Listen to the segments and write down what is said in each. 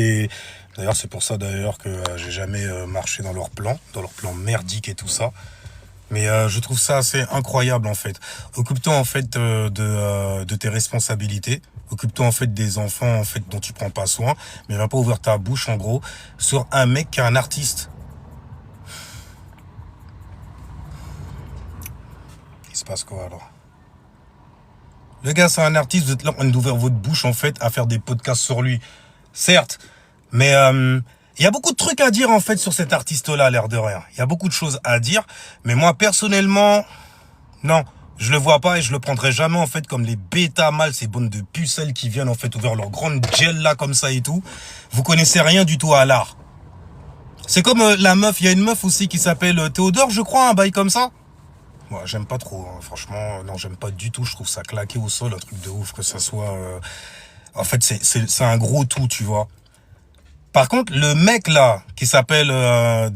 Et d'ailleurs, c'est pour ça d'ailleurs que j'ai jamais marché dans leur plan merdique et tout ça. Mais je trouve ça assez incroyable en fait. Occupe-toi en fait de tes responsabilités. Occupe-toi en fait des enfants en fait dont tu prends pas soin. Mais va pas ouvrir ta bouche en gros sur un mec qui est un artiste. Il se passe quoi alors? Le gars c'est un artiste, vous êtes là en train d'ouvrir votre bouche en fait à faire des podcasts sur lui. Certes, mais il y a beaucoup de trucs à dire en fait sur cet artiste-là, l'air de rien. Il y a beaucoup de choses à dire, mais moi personnellement, non, je le vois pas et je le prendrai jamais en fait comme les bêta mâles, ces bandes de pucelles qui viennent en fait ouvrir leur grande gel là comme ça et tout. Vous connaissez rien du tout à l'art. C'est comme la meuf, il y a une meuf aussi qui s'appelle Théodore, je crois, un bail comme ça. Moi, j'aime pas trop, hein. Franchement, non, j'aime pas du tout. Je trouve ça claqué au sol, un truc de ouf, que ça soit. En fait, c'est un gros tout, tu vois. Par contre, le mec là, qui s'appelle... En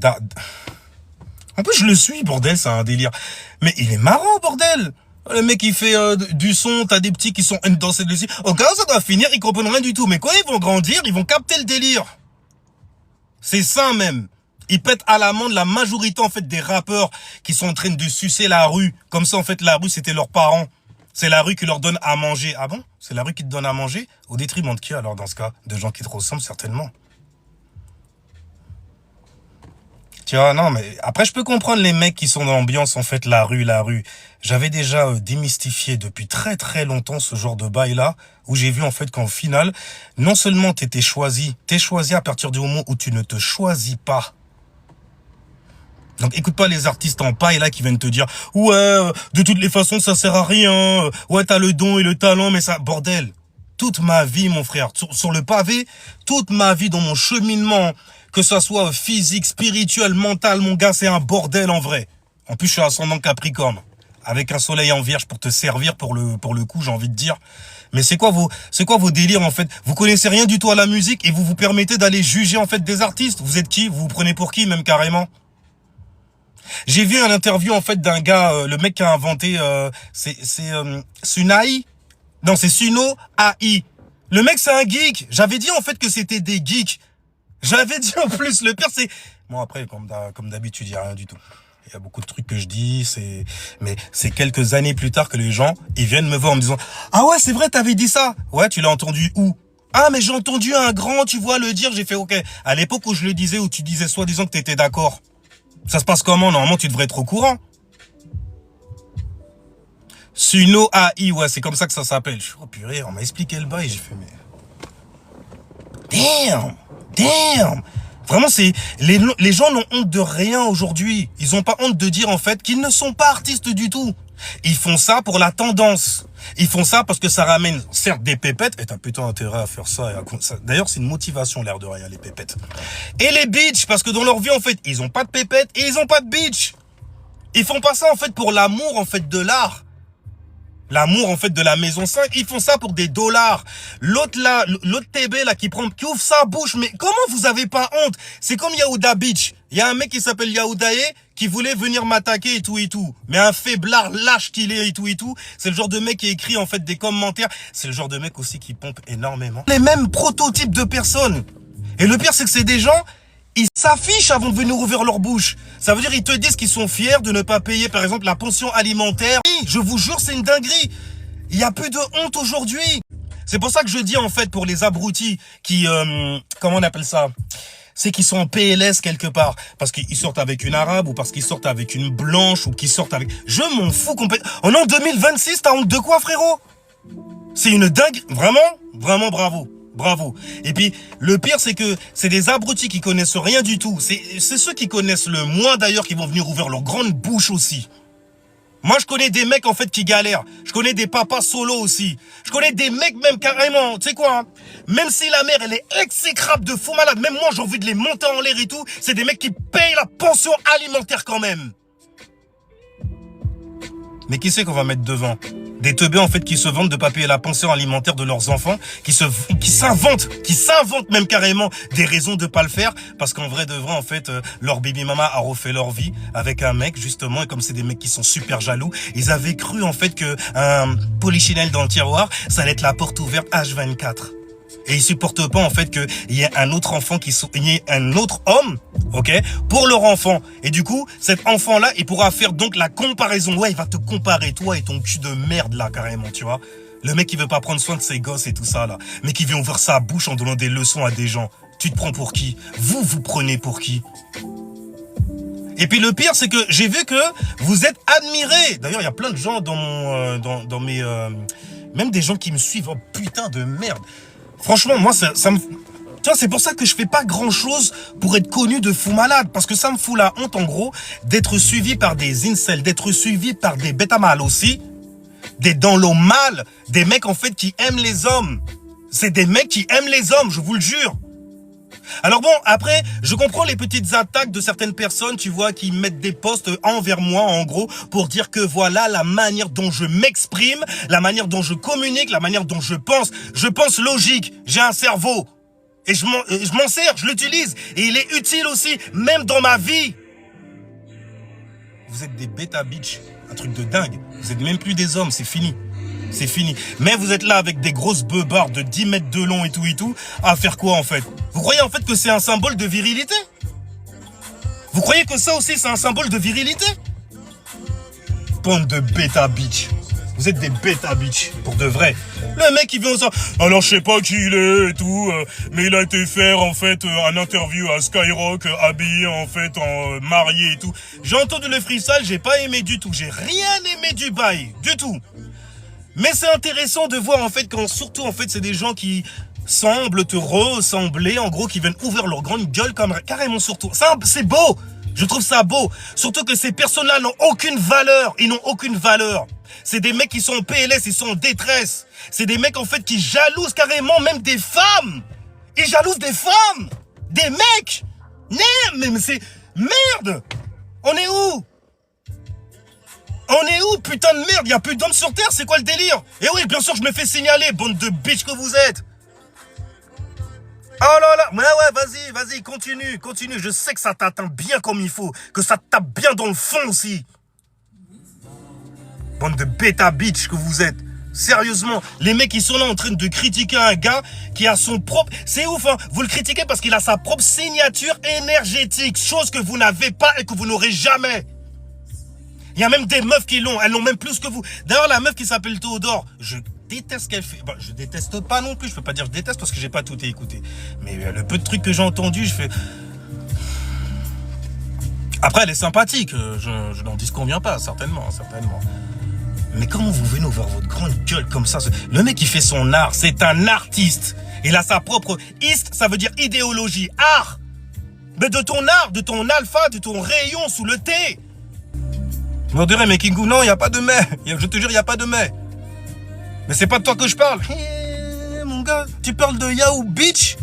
plus, je le suis, bordel, c'est un délire. Mais il est marrant, bordel. Le mec, il fait du son, t'as des petits qui sont dansés dessus. Au cas où ça doit finir, ils comprennent rien du tout. Mais quand ils vont grandir, ils vont capter le délire. C'est ça même. Ils pètent à l'amende la majorité en fait des rappeurs qui sont en train de sucer la rue. Comme ça, en fait, la rue, c'était leurs parents. C'est la rue qui leur donne à manger. Ah bon? C'est la rue qui te donne à manger? Au détriment de qui alors dans ce cas? De gens qui te ressemblent certainement. Tu vois, non, mais après, je peux comprendre les mecs qui sont dans l'ambiance, en fait, la rue. J'avais déjà démystifié depuis très très longtemps ce genre de bail-là, où j'ai vu en fait qu'en finale, non seulement t'es choisi à partir du moment où tu ne te choisis pas. Donc écoute pas les artistes en paille là qui viennent te dire ouais de toutes les façons ça sert à rien, ouais t'as le don et le talent mais ça bordel. Toute ma vie mon frère sur le pavé, toute ma vie dans mon cheminement, que ça soit physique, spirituel, mental, mon gars c'est un bordel en vrai. En plus je suis ascendant Capricorne avec un soleil en Vierge pour te servir pour le coup j'ai envie de dire. Mais c'est quoi vos délires en fait? Vous connaissez rien du tout à la musique et vous vous permettez d'aller juger en fait des artistes. Vous êtes qui? Vous vous prenez pour qui même carrément? J'ai vu un interview en fait d'un gars, le mec qui a inventé, c'est Sunai, non c'est Suno AI. Le mec c'est un geek. J'avais dit en fait que c'était des geeks. J'avais dit en plus le pire c'est, bon après comme d'habitude il y a rien du tout. Il y a beaucoup de trucs que je dis, mais c'est quelques années plus tard que les gens ils viennent me voir en me disant ah ouais c'est vrai t'avais dit ça. Ouais tu l'as entendu où? Ah mais j'ai entendu un grand tu vois le dire. J'ai fait ok. À l'époque où je le disais où tu disais soi-disant que t'étais d'accord. Ça se passe comment? Normalement, tu devrais être au courant. Suno AI, ouais, c'est comme ça que ça s'appelle. Je suis oh purée, on m'a expliqué le bail, j'ai fait mais... Damn. Vraiment, les gens n'ont honte de rien aujourd'hui. Ils ont pas honte de dire en fait qu'ils ne sont pas artistes du tout. Ils font ça pour la tendance. Ils font ça parce que ça ramène certes des pépettes. Et t'as putain intérêt à faire ça. D'ailleurs, c'est une motivation l'air de rien, les pépettes. Et les bitches, parce que dans leur vie en fait, ils ont pas de pépettes et ils ont pas de bitch. Ils font pas ça en fait pour l'amour en fait de l'art. L'amour en fait de la maison 5, ils font ça pour des dollars. L'autre là, l'autre TB là qui ouvre sa bouche, mais comment vous avez pas honte? C'est comme Yaouda Beach. Il y a un mec qui s'appelle Yaoudae qui voulait venir m'attaquer et tout. Mais un faiblard lâche qu'il est et tout. C'est le genre de mec qui écrit en fait des commentaires. C'est le genre de mec aussi qui pompe énormément. Les mêmes prototypes de personnes. Et le pire c'est que c'est des gens, ils s'affichent avant de venir ouvrir leur bouche. Ça veut dire ils te disent qu'ils sont fiers de ne pas payer par exemple la pension alimentaire. Oui, je vous jure c'est une dinguerie. Il y a plus de honte aujourd'hui. C'est pour ça que je dis en fait pour les abrutis qui, comment on appelle ça? C'est qu'ils sont en PLS quelque part. Parce qu'ils sortent avec une arabe ou parce qu'ils sortent avec une blanche ou qu'ils sortent avec... Je m'en fous complètement. Oh non, 2026, t'as honte de quoi frérot? C'est une dingue. Vraiment bravo. Bravo. Et puis, le pire, c'est que c'est des abrutis qui connaissent rien du tout. C'est ceux qui connaissent le moins, d'ailleurs, qui vont venir ouvrir leur grande bouche aussi. Moi, je connais des mecs, en fait, qui galèrent. Je connais des papas solo aussi. Je connais des mecs, même carrément, tu sais quoi, hein, même si la mère, elle est exécrable de fou malade, même moi, j'ai envie de les monter en l'air et tout, c'est des mecs qui payent la pension alimentaire quand même. Mais qui c'est qu'on va mettre devant? Des teubés en fait qui se vantent de pas payer la pension alimentaire de leurs enfants, qui s'inventent même carrément des raisons de pas le faire, parce qu'en vrai de vrai en fait leur baby mama a refait leur vie avec un mec justement, et comme c'est des mecs qui sont super jaloux, ils avaient cru en fait que un polichinelle dans le tiroir, ça allait être la porte ouverte H24. Et ils supportent pas en fait qu'il y ait un autre enfant il y ait un autre homme, ok, pour leur enfant. Et du coup, cet enfant-là, il pourra faire donc la comparaison. Ouais, il va te comparer, toi et ton cul de merde là, carrément, tu vois. Le mec qui veut pas prendre soin de ses gosses et tout ça là, mais qui vient ouvrir sa bouche en donnant des leçons à des gens. Tu te prends pour qui? Vous prenez pour qui? Et puis le pire, c'est que j'ai vu que vous êtes admirés. D'ailleurs, il y a plein de gens dans mon, dans mes, même des gens qui me suivent. Oh putain de merde. Franchement, moi, ça me... Tu vois, c'est pour ça que je fais pas grand chose pour être connu de fou malade. Parce que ça me fout la honte, en gros, d'être suivi par des incels, d'être suivi par des bêta mâles aussi. Des dans l'eau mâles, des mecs, en fait, qui aiment les hommes. C'est des mecs qui aiment les hommes, je vous le jure. Alors bon, après, je comprends les petites attaques de certaines personnes, tu vois, qui mettent des posts envers moi, en gros, pour dire que voilà la manière dont je m'exprime, la manière dont je communique, la manière dont je pense. Je pense logique, j'ai un cerveau. Et je m'en sers, je l'utilise. Et il est utile aussi, même dans ma vie. Vous êtes des bêta bitch, un truc de dingue. Vous êtes même plus des hommes, c'est fini. C'est fini. Mais vous êtes là avec des grosses beubards de 10 mètres de long et tout, à faire quoi en fait? Vous croyez en fait que c'est un symbole de virilité? Vous croyez que ça aussi c'est un symbole de virilité? Bande de bêta bitch. Vous êtes des bêta bitch, pour de vrai. Le mec il vient ça, alors je sais pas qui il est et tout, mais il a été faire en fait un interview à Skyrock, habillé en fait en marié et tout. J'ai entendu le freestyle, j'ai pas aimé du tout, j'ai rien aimé du bail, du tout. Mais c'est intéressant de voir en fait quand surtout en fait c'est des gens qui semblent te ressembler, en gros qui viennent ouvrir leur grande gueule comme carrément surtout. Ça c'est beau, je trouve ça beau. Surtout que ces personnes-là n'ont aucune valeur, ils n'ont aucune valeur. C'est des mecs qui sont en PLS, ils sont en détresse. C'est des mecs en fait qui jalousent carrément même des femmes. Ils jalousent des femmes, des mecs. Mais c'est merde. On est où? On est où, putain de merde? Y'a plus d'hommes sur Terre, c'est quoi le délire? Et oui, bien sûr, je me fais signaler, bande de bitch que vous êtes. Oh là là, ouais, vas-y, continue. Je sais que ça t'atteint bien comme il faut, que ça te tape bien dans le fond aussi. Bande de bêta bitch que vous êtes. Sérieusement, les mecs qui sont là en train de critiquer un gars qui a son propre... C'est ouf, hein. Vous le critiquez parce qu'il a sa propre signature énergétique, chose que vous n'avez pas et que vous n'aurez jamais. Il y a même des meufs qui l'ont, elles l'ont même plus que vous. D'ailleurs, la meuf qui s'appelle Théodore, je déteste ce qu'elle fait. Bon, je déteste pas non plus, je peux pas dire je déteste parce que j'ai pas tout écouté. Mais le peu de trucs que j'ai entendu, je fais... Après, elle est sympathique, je n'en disconviens pas, certainement. Mais comment vous venez ouvrir votre grande gueule comme ça? Le mec, il fait son art, c'est un artiste. Il a sa propre... Ist, ça veut dire idéologie, art. Mais de ton art, de ton alpha, de ton rayon sous le thé. On dirait, mais Kingou, non, il n'y a pas de mais. Je te jure, il n'y a pas de mais. Mais c'est pas de toi que je parle. Mon gars, tu parles de Yahoo Bitch?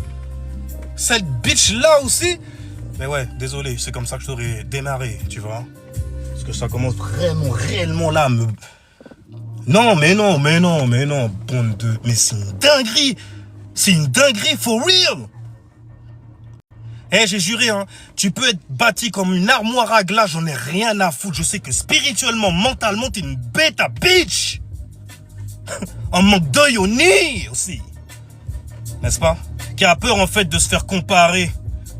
Cette bitch là aussi? Mais ouais, désolé, c'est comme ça que je t'aurais démarré, tu vois. Parce que ça commence vraiment, réellement là. Non, mais non. Bande de... Mais c'est une dinguerie. C'est une dinguerie for real. J'ai juré, hein, tu peux être bâti comme une armoire à glace, j'en ai rien à foutre. Je sais que spirituellement, mentalement, t'es une bêta bitch. En manque d'œil au nez aussi. N'est-ce pas? Qui a peur en fait de se faire comparer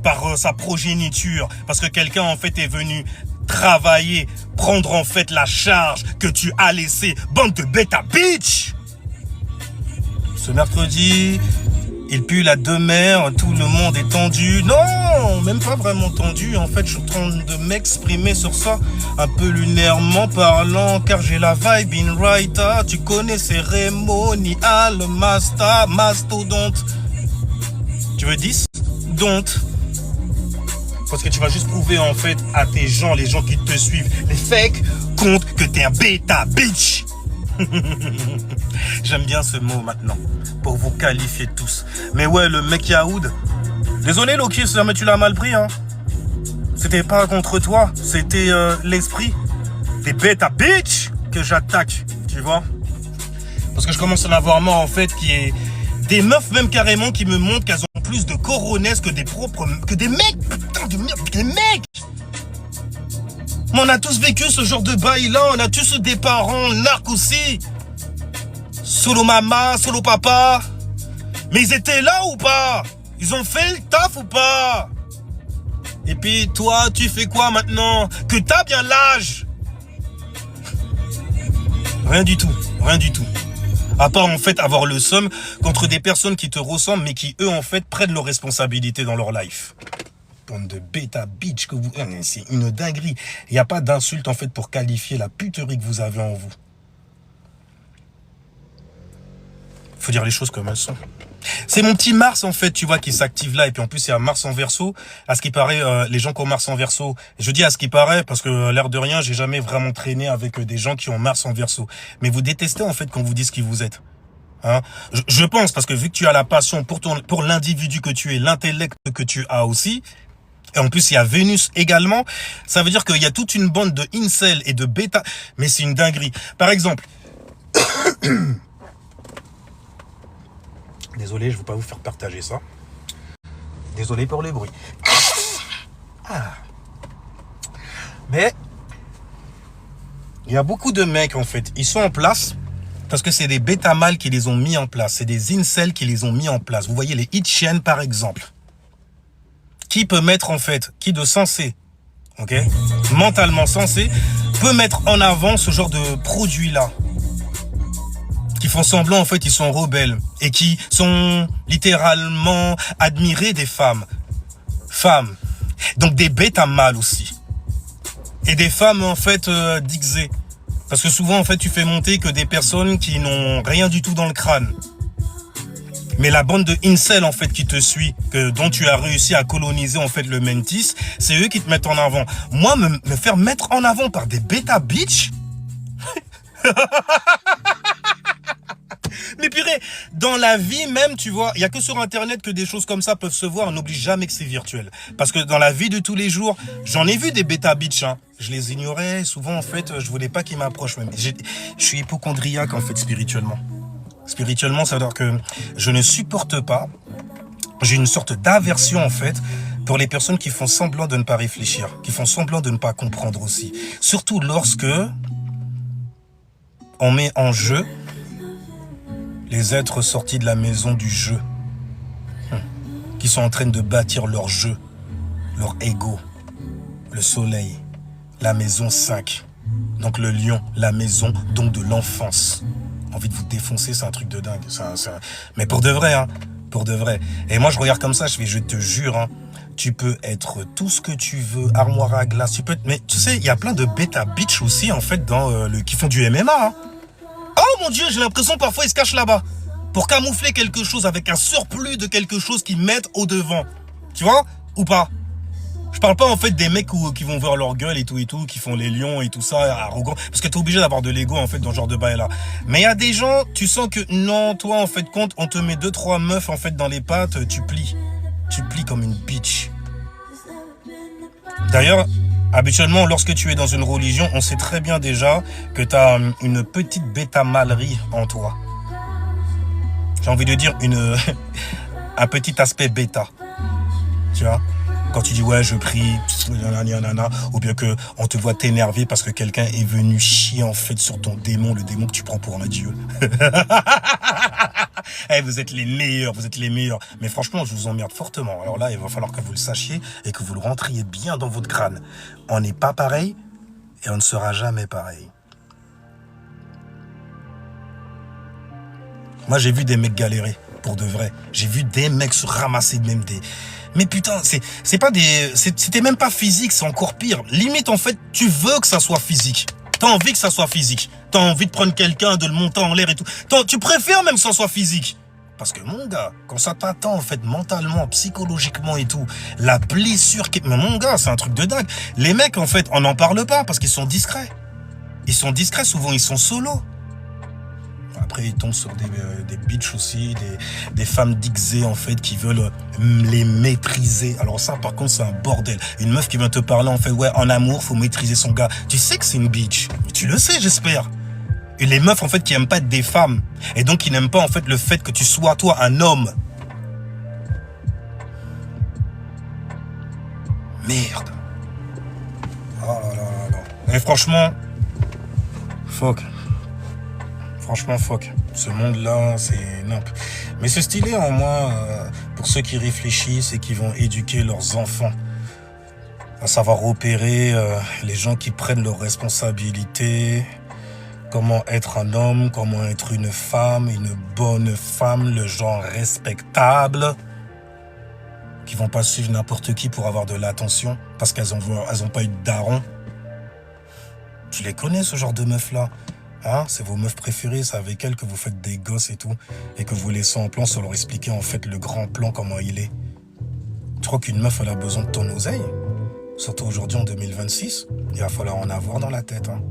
par sa progéniture. Parce que quelqu'un en fait est venu travailler, prendre en fait la charge que tu as laissée. Bande de bêta bitch. Ce mercredi... Il pue la demeure, tout le monde est tendu. Non, même pas vraiment tendu. En fait, je suis en train de m'exprimer sur ça, un peu lunairement parlant, car j'ai la vibe in writer. Tu connais cérémonial, master, mastodonte. Tu veux 10? Don't. Parce que tu vas juste prouver en fait à tes gens, les gens qui te suivent, les fakes, compte que t'es un bêta bitch. J'aime bien ce mot maintenant, pour vous qualifier tous. Mais ouais, le mec Yaoud. Désolé Loki, si jamais tu l'as mal pris, hein. C'était pas contre toi, c'était l'esprit des bêta bitch que j'attaque, tu vois. Parce que je commence à en avoir marre en fait, qui est des meufs même carrément qui me montrent qu'elles ont plus de coronesses que des propres, que des mecs, putain de merde, des mecs. Mais on a tous vécu ce genre de bail-là, on a tous des parents narcs aussi. Solo maman, solo papa. Mais ils étaient là ou pas? Ils ont fait le taf ou pas? Et puis toi, tu fais quoi maintenant? Que t'as bien l'âge? Rien du tout, rien du tout. À part en fait avoir le seum contre des personnes qui te ressemblent mais qui eux en fait prennent leurs responsabilités dans leur life. Bande de bêta bitch que vous... C'est une dinguerie. Il n'y a pas d'insulte en fait pour qualifier la puterie que vous avez en vous. Faut dire les choses comme elles sont. C'est mon petit Mars en fait, tu vois, qui s'active là. Et puis en plus, il y a Mars en Verseau. À ce qui paraît, les gens qui ont Mars en Verseau, je dis à ce qui paraît parce que l'air de rien, j'ai jamais vraiment traîné avec des gens qui ont Mars en Verseau. Mais vous détestez en fait quand vous dites ce qui vous êtes. Hein, je pense parce que vu que tu as la passion pour l'individu que tu es, l'intellect que tu as aussi, et en plus il y a Vénus également, ça veut dire qu'il y a toute une bande de incel et de bêta, mais c'est une dinguerie. Par exemple, désolé, je ne veux pas vous faire partager ça. Désolé pour les bruits. Ah. Mais il y a beaucoup de mecs en fait, ils sont en place. Parce que c'est des bêta mâles qui les ont mis en place. C'est des incels qui les ont mis en place. Vous voyez les Hitchiens par exemple. Qui peut mettre en fait, qui de sensé, ok, mentalement sensé, peut mettre en avant ce genre de produit-là. Qui font semblant en fait, ils sont rebelles. Et qui sont littéralement admirés des femmes. Femmes. Donc des bêta mâles aussi. Et des femmes en fait dixées. Parce que souvent, en fait, tu fais monter que des personnes qui n'ont rien du tout dans le crâne. Mais la bande de incel, en fait, qui te suit, dont tu as réussi à coloniser, en fait, le mentis, c'est eux qui te mettent en avant. Moi, me faire mettre en avant par des bêta bitch? Mais purée, dans la vie même, tu vois, il n'y a que sur Internet que des choses comme ça peuvent se voir. On n'oublie jamais que c'est virtuel. Parce que dans la vie de tous les jours, j'en ai vu des bêta bitch, hein. Je les ignorais. Souvent, en fait, je voulais pas qu'ils m'approchent même. Je suis hypochondriaque, en fait, spirituellement. Spirituellement, ça veut dire que je ne supporte pas. J'ai une sorte d'aversion, en fait, pour les personnes qui font semblant de ne pas réfléchir, qui font semblant de ne pas comprendre aussi. Surtout lorsque on met en jeu les êtres sortis de la maison du jeu, qui sont en train de bâtir leur jeu, leur ego, le soleil, la maison 5, donc le lion, la maison donc de l'enfance. Envie de vous défoncer, c'est un truc de dingue. Mais pour de vrai, hein, pour de vrai. Et moi je regarde comme ça, je te jure, hein, tu peux être tout ce que tu veux, armoire à glace, tu peux être... Mais tu sais, il y a plein de bêta bitch aussi en fait qui font du MMA, hein. Oh mon Dieu, j'ai l'impression parfois ils se cachent là-bas pour camoufler quelque chose avec un surplus de quelque chose qu'ils mettent au devant. Tu vois ou pas? Je parle pas en fait des mecs qui vont voir leur gueule et tout, qui font les lions et tout ça, arrogants. Parce que t'es obligé d'avoir de l'ego en fait dans ce genre de bail là. Mais il y a des gens, tu sens que non, toi en fait compte, on te met 2-3 meufs en fait dans les pattes, tu plies. Tu plies comme une bitch. D'ailleurs, habituellement, lorsque tu es dans une religion, on sait très bien déjà que tu as une petite bêta-mâlerie en toi. J'ai envie de dire un petit aspect bêta. Tu vois? Quand tu dis ouais je prie, nanana, ou bien que on te voit t'énerver parce que quelqu'un est venu chier en fait sur ton démon, le démon que tu prends pour un dieu. Hey, vous êtes les meilleurs, vous êtes les meilleurs. Mais franchement, je vous emmerde fortement. Alors là, il va falloir que vous le sachiez et que vous le rentriez bien dans votre crâne. On n'est pas pareil et on ne sera jamais pareil. Moi, j'ai vu des mecs galérer, pour de vrai. J'ai vu des mecs se ramasser même des... Mais putain, c'est pas des... C'était même pas physique, c'est encore pire. Limite, en fait, tu veux que ça soit physique. T'as envie que ça soit physique. T'as envie de prendre quelqu'un, de le monter en l'air et tout. Tu préfères même que ça soit physique. Parce que mon gars, quand ça t'attend, en fait, mentalement, psychologiquement et tout, la blessure qui... Mais mon gars, c'est un truc de dingue. Les mecs, en fait, on n'en parle pas parce qu'ils sont discrets. Ils sont discrets, souvent, ils sont solos. Après, ils tombent sur des bitches aussi, des femmes dixées, en fait, qui veulent les maîtriser. Alors ça, par contre, c'est un bordel. Une meuf qui vient te parler, en fait, ouais, en amour, faut maîtriser son gars. Tu sais que c'est une bitch. Tu le sais, j'espère. Et les meufs, en fait, qui aiment pas être des femmes. Et donc, qui n'aiment pas, en fait, le fait que tu sois, toi, un homme. Merde. Oh là là là là. Et franchement, fuck. Franchement, fuck. Ce monde-là, c'est nimp. Mais c'est stylé en moi, pour ceux qui réfléchissent et qui vont éduquer leurs enfants. À savoir opérer les gens qui prennent leurs responsabilités, comment être un homme, comment être une bonne femme, le genre respectable, qui vont pas suivre n'importe qui pour avoir de l'attention, parce qu'elles ont pas eu de daron. Tu les connais, ce genre de meufs-là? Hein, c'est vos meufs préférées, c'est avec elles que vous faites des gosses et tout, et que vous laissez en plan sans leur expliquer en fait le grand plan, comment il est. Tu crois qu'une meuf, elle a besoin de ton oseille? Surtout aujourd'hui en 2026, il va falloir en avoir dans la tête. Hein.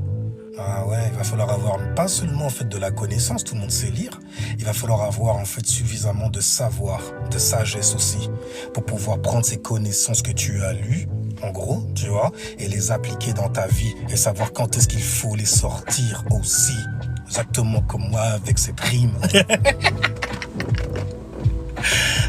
Ah ouais, il va falloir avoir pas seulement en fait de la connaissance, tout le monde sait lire, il va falloir avoir en fait suffisamment de savoir, de sagesse aussi, pour pouvoir prendre ces connaissances que tu as lues, en gros, tu vois, et les appliquer dans ta vie, et savoir quand est-ce qu'il faut les sortir aussi, exactement comme moi avec ces primes.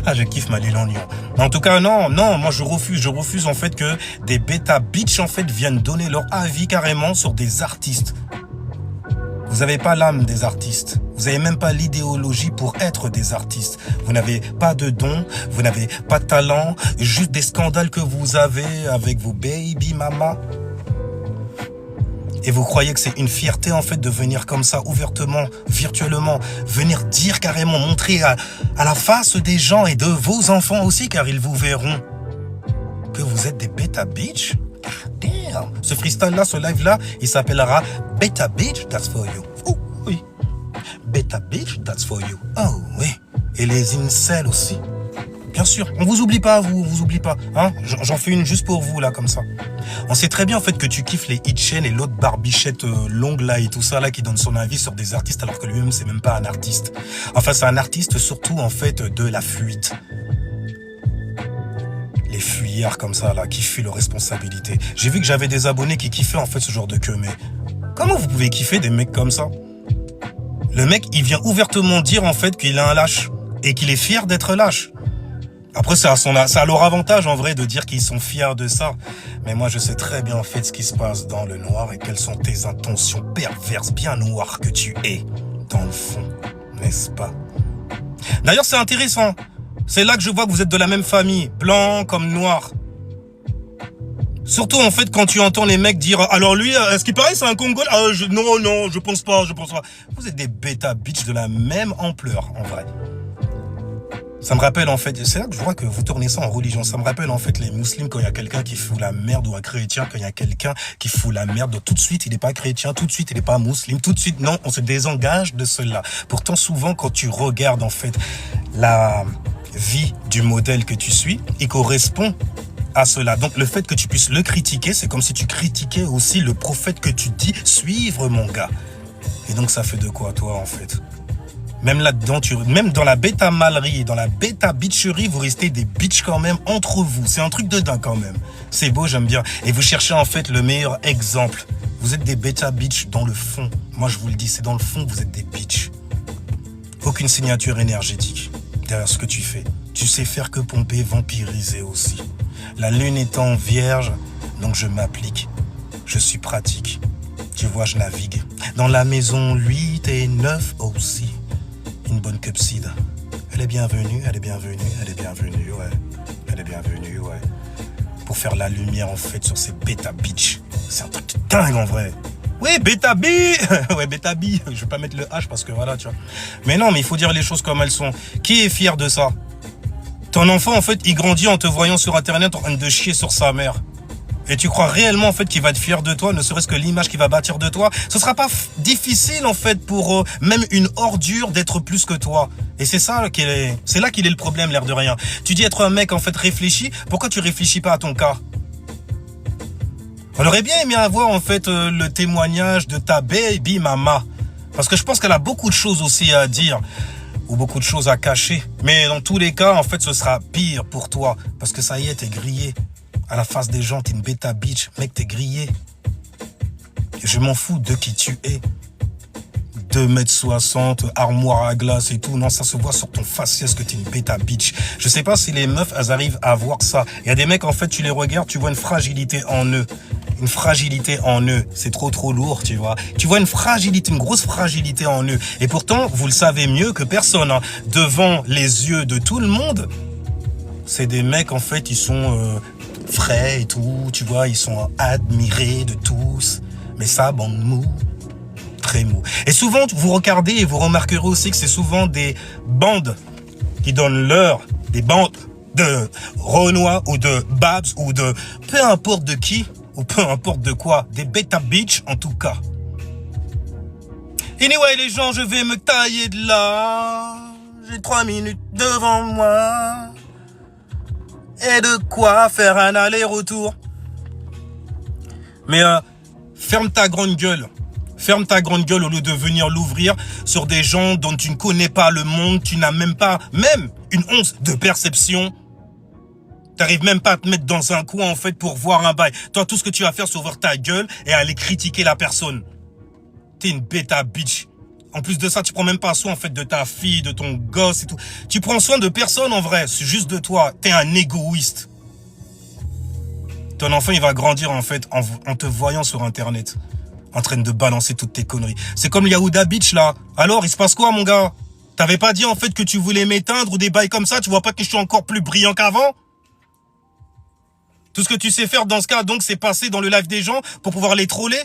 Ah, je kiffe ma Lille en Lyon. En tout cas, non, moi je refuse en fait que des bêta bitch en fait viennent donner leur avis carrément sur des artistes. Vous n'avez pas l'âme des artistes. Vous n'avez même pas l'idéologie pour être des artistes. Vous n'avez pas de dons, vous n'avez pas de talent, juste des scandales que vous avez avec vos baby mamas. Et vous croyez que c'est une fierté en fait de venir comme ça, ouvertement, virtuellement, venir dire carrément, montrer à la face des gens et de vos enfants aussi, car ils vous verront que vous êtes des bêta bitch. Damn. Ce freestyle-là, ce live-là, il s'appellera Beta Bitch, that's for you. Oh oui. Beta Bitch, that's for you. Oh oui. Et les incels aussi. Bien sûr, on vous oublie pas, on vous oublie pas. Hein, j'en fais une juste pour vous, là, comme ça. On sait très bien, en fait, que tu kiffes les Hitchen et l'autre barbichette longue, là, et tout ça, là, qui donne son avis sur des artistes, alors que lui-même, c'est même pas un artiste. Enfin, c'est un artiste, surtout, en fait, de la fuite. Les fuyards, comme ça, là, qui fuient leurs responsabilités. J'ai vu que j'avais des abonnés qui kiffaient, en fait, ce genre de queue, mais comment vous pouvez kiffer des mecs comme ça? Le mec, il vient ouvertement dire, en fait, qu'il est un lâche. Et qu'il est fier d'être lâche. Après, ça a leur avantage, en vrai, de dire qu'ils sont fiers de ça. Mais moi, je sais très bien, en fait, ce qui se passe dans le noir et quelles sont tes intentions perverses, bien noires que tu es, dans le fond, n'est-ce pas? D'ailleurs, c'est intéressant. C'est là que je vois que vous êtes de la même famille, blanc comme noir. Surtout, en fait, quand tu entends les mecs dire « Alors lui, est-ce qu'il paraît, c'est un Congolais ?» Non, je pense pas. Vous êtes des bêta bitch de la même ampleur, en vrai. Ça me rappelle en fait, c'est là que je vois que vous tournez ça en religion, ça me rappelle en fait les musulmans quand il y a quelqu'un qui fout la merde ou un chrétien quand il y a quelqu'un qui fout la merde, tout de suite il n'est pas chrétien, tout de suite il n'est pas musulman, tout de suite non, on se désengage de cela. Pourtant souvent quand tu regardes en fait la vie du modèle que tu suis, il correspond à cela. Donc le fait que tu puisses le critiquer, c'est comme si tu critiquais aussi le prophète que tu dis suivre mon gars. Et donc ça fait de quoi toi en fait? Même là-dedans, même dans la bêta malerie, dans la bêta bitcherie, vous restez des bitches quand même entre vous. C'est un truc de dingue quand même. C'est beau, j'aime bien. Et vous cherchez en fait le meilleur exemple. Vous êtes des bêta bitch dans le fond. Moi, je vous le dis, c'est dans le fond que vous êtes des bitches. Aucune signature énergétique derrière ce que tu fais. Tu sais faire que pomper, vampiriser aussi. La lune étant vierge, donc je m'applique. Je suis pratique. Tu vois, je navigue. Dans la maison 8 et 9 aussi. Une bonne cupcide. Elle est bienvenue, ouais. Elle est bienvenue, ouais. Pour faire la lumière, en fait, sur ces bêta bitch. C'est un truc de dingue, en vrai. Oui, bêta bi. Ouais, bêta bi. Je vais pas mettre le H parce que voilà, tu vois. Mais non, mais il faut dire les choses comme elles sont. Qui est fier de ça? Ton enfant, en fait, il grandit en te voyant sur Internet en train de chier sur sa mère. Et tu crois réellement en fait qu'il va être fier de toi, ne serait-ce que l'image qu'il va bâtir de toi, ce sera pas difficile en fait pour même une ordure d'être plus que toi. Et c'est ça c'est là qu'il est le problème, l'air de rien. Tu dis être un mec en fait réfléchi, pourquoi tu réfléchis pas à ton cas? On aurait bien aimé avoir en fait le témoignage de ta baby mama, parce que je pense qu'elle a beaucoup de choses aussi à dire ou beaucoup de choses à cacher. Mais dans tous les cas en fait ce sera pire pour toi, parce que ça y est, t'es grillé. À la face des gens, t'es une bêta bitch. Mec, t'es grillé. Je m'en fous de qui tu es. 2,60 m, armoire à glace et tout. Non, ça se voit sur ton faciès que t'es une bêta bitch. Je sais pas si les meufs, elles arrivent à voir ça. Il y a des mecs, en fait, tu les regardes, tu vois une fragilité en eux. une fragilité en eux. C'est trop lourd, tu vois. Tu vois une fragilité, une grosse fragilité en eux. Et pourtant, vous le savez mieux que personne, hein. Devant les yeux de tout le monde, c'est des mecs, en fait, ils sont frais et tout, tu vois, ils sont admirés de tous. Mais ça, bande mou, très mou. Et souvent, vous regardez et vous remarquerez aussi que c'est souvent des bandes qui donnent l'heure, des bandes de Renoir ou de Babs ou de peu importe de qui ou peu importe de quoi, des bêta bitch en tout cas. Anyway les gens, je vais me tailler de là. J'ai 3 minutes devant moi et de quoi faire un aller-retour. Mais ferme ta grande gueule. Ferme ta grande gueule au lieu de venir l'ouvrir sur des gens dont tu ne connais pas le monde, tu n'as même pas une once de perception. T'arrives même pas à te mettre dans un coin en fait pour voir un bail. Toi, tout ce que tu vas faire, c'est ouvrir ta gueule et aller critiquer la personne. T'es une bêta bitch. En plus de ça, tu prends même pas soin en fait de ta fille, de ton gosse et tout. Tu prends soin de personne en vrai, c'est juste de toi. T'es un égoïste. Ton enfant, il va grandir en fait en te voyant sur internet, en train de balancer toutes tes conneries. C'est comme le Yahuda bitch là. Alors, il se passe quoi mon gars? T'avais pas dit en fait que tu voulais m'éteindre ou des bails comme ça? Tu vois pas que je suis encore plus brillant qu'avant? Tout ce que tu sais faire dans ce cas, donc, c'est passer dans le live des gens pour pouvoir les troller.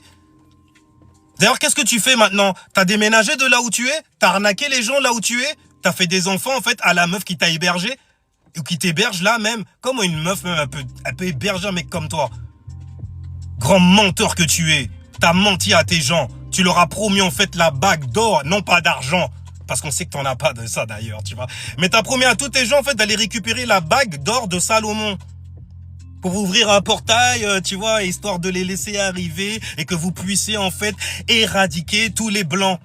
D'ailleurs, qu'est-ce que tu fais maintenant? T'as déménagé de là où tu es? T'as arnaqué les gens là où tu es? T'as fait des enfants, en fait, à la meuf qui t'a hébergé? Ou qui t'héberge là même? Comment une meuf, même, elle peut héberger un mec comme toi? Grand menteur que tu es. T'as menti à tes gens. Tu leur as promis, en fait, la bague d'or, non pas d'argent. Parce qu'on sait que t'en as pas de ça, d'ailleurs, tu vois. Mais t'as promis à tous tes gens, en fait, d'aller récupérer la bague d'or de Salomon. Pour ouvrir un portail, tu vois, histoire de les laisser arriver et que vous puissiez en fait éradiquer tous les blancs.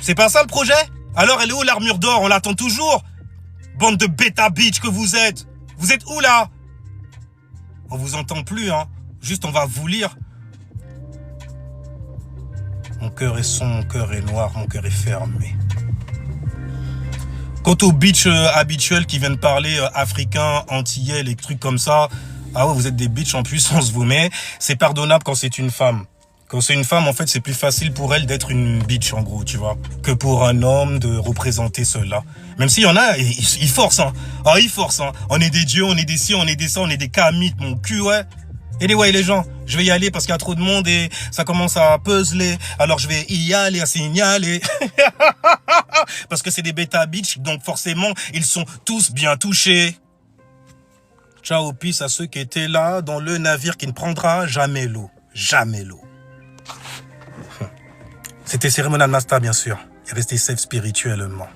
C'est pas ça le projet? Alors elle est où l'armure d'or? On l'attend toujours? Bande de bêta bitch que vous êtes. Vous êtes où là? On vous entend plus, hein. Juste on va vous lire. Mon cœur est sombre, mon cœur est noir, mon cœur est fermé. Quant aux bitches habituels qui viennent parler africain, antillais, les trucs comme ça, ah ouais, vous êtes des bitches en puissance, vous, mais c'est pardonnable quand c'est une femme. Quand c'est une femme, en fait, c'est plus facile pour elle d'être une bitch, en gros, tu vois, que pour un homme de représenter cela. Même s'il y en a, ils forcent, hein. Ah, ils forcent, hein. On est des dieux, on est des ci, on est des ça, on est des kamites, mon cul, ouais. Anyway, les gens, je vais y aller parce qu'il y a trop de monde et ça commence à puzzler. Alors, je vais y aller, à signaler. Parce que c'est des bêta bitch, donc forcément, ils sont tous bien touchés. Ciao, peace à ceux qui étaient là dans le navire qui ne prendra jamais l'eau. Jamais l'eau. C'était Cérémonial Master, bien sûr. Et restez safe spirituellement.